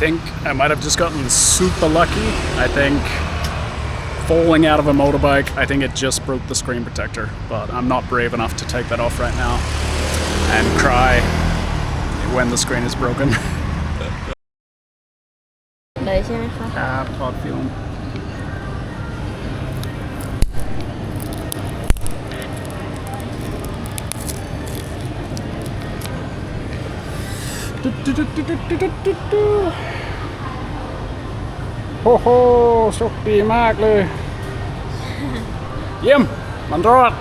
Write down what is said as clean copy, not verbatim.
think I might have just gotten super lucky. I think falling out of a motorbike, I think it just broke the screen protector, but I'm not brave enough to take that off right now and cry when the screen is broken. เลยใช่ไหมคะ ครับถอดฟิล์มโอ้โหโชคดีมากเลย เยี่ยมมันรอด